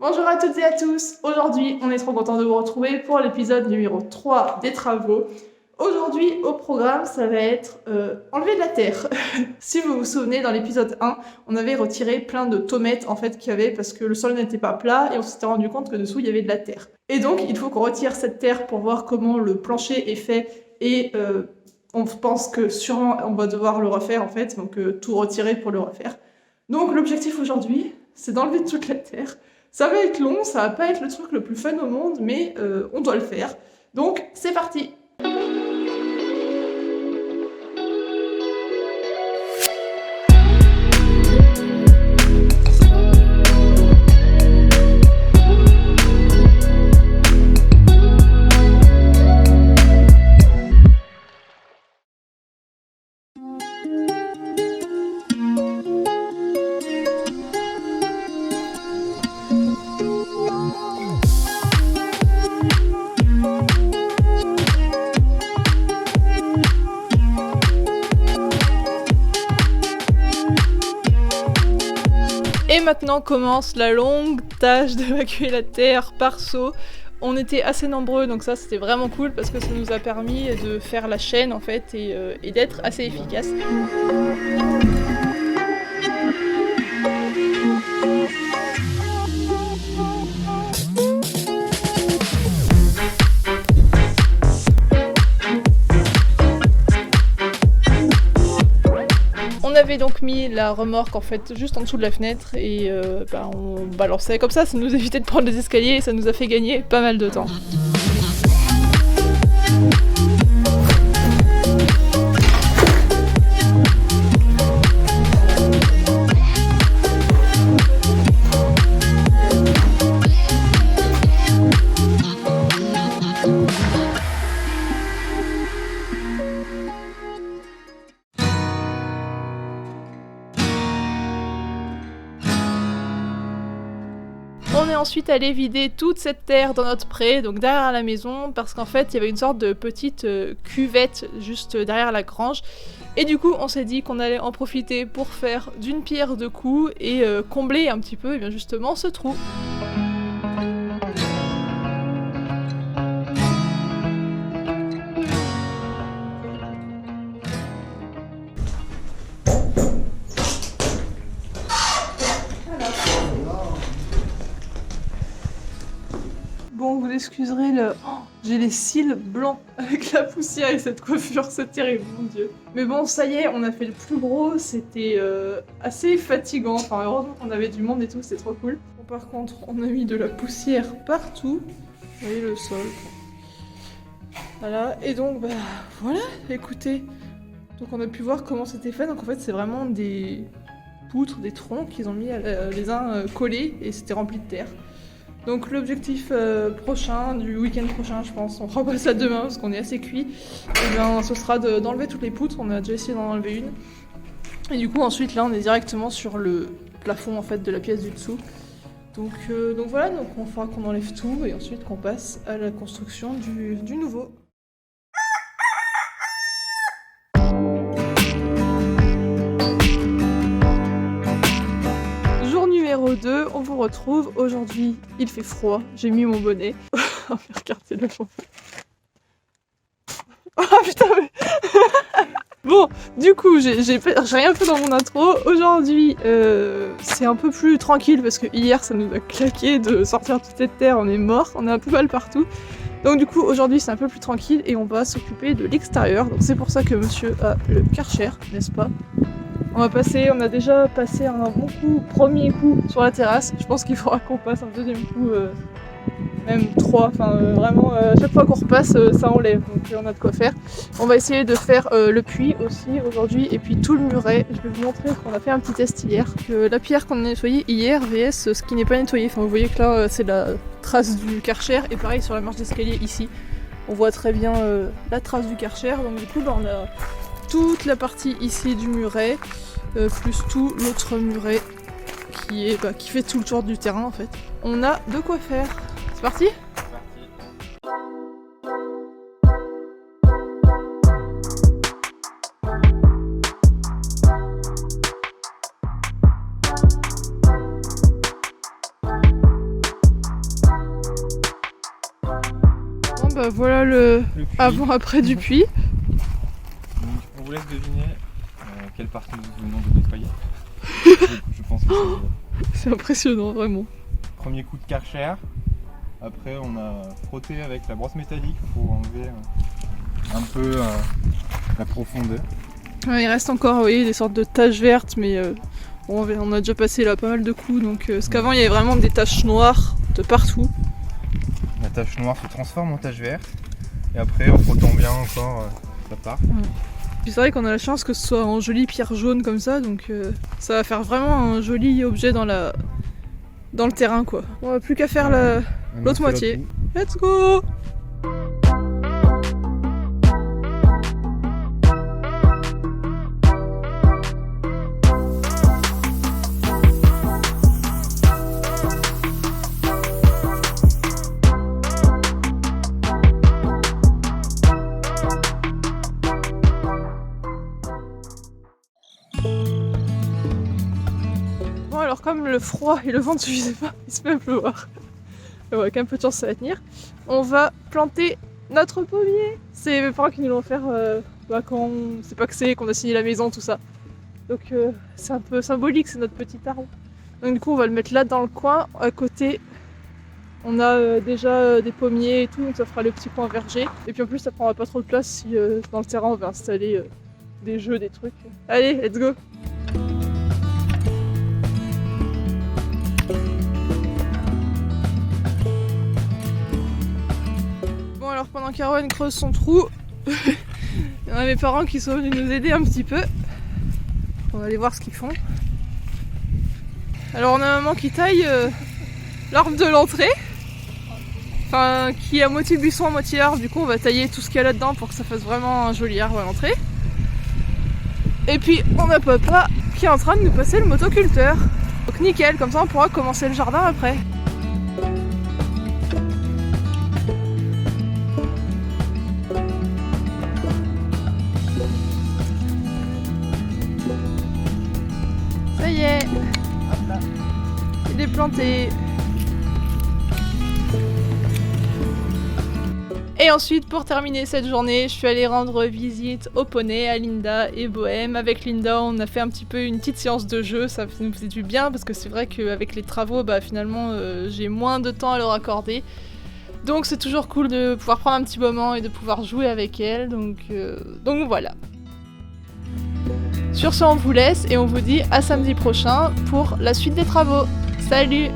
Bonjour à toutes et à tous. Aujourd'hui, on est trop content de vous retrouver pour l'épisode numéro 3 des travaux. Aujourd'hui, au programme, ça va être enlever de la terre. Si vous vous souvenez, dans l'épisode 1, on avait retiré plein de tomates en fait qu'il y avait parce que le sol n'était pas plat et on s'était rendu compte que dessous, il y avait de la terre. Et donc, il faut qu'on retire cette terre pour voir comment le plancher est fait et on pense que sûrement on va devoir le refaire en fait, donc tout retirer pour le refaire. Donc l'objectif aujourd'hui, c'est d'enlever toute la terre. Ça va être long, ça va pas être le truc le plus fun au monde, mais on doit le faire. Donc c'est parti! Et maintenant commence la longue tâche d'évacuer la terre par seau. On était assez nombreux, donc ça c'était vraiment cool parce que ça nous a permis de faire la chaîne en fait et d'être assez efficace. On avait donc mis la remorque en fait juste en dessous de la fenêtre et on balançait comme ça nous évitait de prendre les escaliers et ça nous a fait gagner pas mal de temps. On est ensuite allé vider toute cette terre dans notre pré, donc derrière la maison, parce qu'en fait il y avait une sorte de petite cuvette juste derrière la grange. Et du coup on s'est dit qu'on allait en profiter pour faire d'une pierre deux coups et combler un petit peu et bien justement ce trou. Bon, vous excuserez j'ai les cils blancs avec la poussière et cette coiffure, c'est terrible, mon dieu. Mais bon, ça y est, on a fait le plus gros, c'était assez fatigant. Enfin, heureusement qu'on avait du monde et tout, c'était trop cool. Bon, par contre, on a mis de la poussière partout. Vous voyez le sol. Voilà, et donc, voilà, écoutez. Donc on a pu voir comment c'était fait. Donc en fait, c'est vraiment des poutres, des troncs qu'ils ont mis les uns collés et c'était rempli de terre. Donc l'objectif prochain, du week-end prochain je pense, on fera pas ça demain parce qu'on est assez cuit, et bien ce sera d'enlever toutes les poutres, on a déjà essayé d'en enlever une. Et du coup ensuite là on est directement sur le plafond en fait de la pièce du dessous. Donc voilà, donc on fera qu'on enlève tout et ensuite qu'on passe à la construction du nouveau. Numéro 2, on vous retrouve. Aujourd'hui, il fait froid. J'ai mis mon bonnet. Regardez le fond. Oh putain, mais... Bon, du coup, j'ai rien fait dans mon intro. Aujourd'hui, c'est un peu plus tranquille parce que hier, ça nous a claqué de sortir toute cette terre. On est mort, on a un peu mal partout. Donc du coup, aujourd'hui, c'est un peu plus tranquille et on va s'occuper de l'extérieur. Donc c'est pour ça que monsieur a le Karcher, n'est-ce pas ? On a déjà passé un bon coup, premier coup sur la terrasse. Je pense qu'il faudra qu'on passe un deuxième coup, même trois. Enfin, vraiment, chaque fois qu'on repasse, ça enlève. Donc on a de quoi faire. On va essayer de faire le puits aussi aujourd'hui et puis tout le muret. Je vais vous montrer qu'on a fait un petit test hier. Que la pierre qu'on a nettoyée hier vs ce qui n'est pas nettoyé. Enfin, vous voyez que là, c'est la trace du Karcher et pareil sur la marche d'escalier ici. On voit très bien la trace du Karcher. Donc du coup, on a toute la partie ici du muret. Plus tout l'autre muret qui fait tout le tour du terrain en fait. On a de quoi faire. C'est parti ? Bah voilà le puits. avant-après du puits. Donc, on vous laisse deviner quelle partie nous venons de nettoyer. je pense que C'est impressionnant, vraiment. premier coup de Karcher. Après, on a frotté avec la brosse métallique pour enlever un peu la profondeur. Ouais, il reste encore des sortes de taches vertes, mais on a déjà passé là pas mal de coups. Donc, parce qu'avant, il y avait vraiment des taches noires de partout. La tache noire se transforme en tache verte. Et après, en frottant bien encore, ça part. Puis c'est vrai qu'on a la chance que ce soit en jolie pierre jaune comme ça, donc ça va faire vraiment un joli objet dans le terrain, quoi. On n'a plus qu'à faire l'autre moitié. Let's go! Bon alors comme le froid et le vent ne suffisaient pas, il se met à pleuvoir. Avec un peu de chance ça va tenir. On va planter notre pommier. C'est mes parents qui nous l'ont offert quand on sait pas que c'est, qu'on a signé la maison, tout ça. Donc c'est un peu symbolique, c'est notre petit arbre. Donc du coup on va le mettre là dans le coin, à côté. On a déjà des pommiers et tout, donc ça fera le petit coin verger. Et puis en plus ça prendra pas trop de place si dans le terrain on va installer des jeux, des trucs. Allez, let's go! Bon alors pendant qu'Arwen creuse son trou, il y en a mes parents qui sont venus nous aider un petit peu. On va aller voir ce qu'ils font. Alors on a maman qui taille l'arbre de l'entrée. Enfin, qui est à moitié buisson, à moitié arbre. Du coup on va tailler tout ce qu'il y a là-dedans pour que ça fasse vraiment un joli arbre à l'entrée. Et puis on a papa qui est en train de nous passer le motoculteur. Donc nickel, comme ça on pourra commencer le jardin après. Ça y est, il est planté. Et ensuite, pour terminer cette journée, je suis allée rendre visite au poney, à Linda et Bohème. Avec Linda, on a fait un petit peu une petite séance de jeu, ça nous faisait du bien parce que c'est vrai qu'avec les travaux, finalement, j'ai moins de temps à leur accorder. Donc c'est toujours cool de pouvoir prendre un petit moment et de pouvoir jouer avec elle. Donc voilà. Sur ce, on vous laisse et on vous dit à samedi prochain pour la suite des travaux. Salut!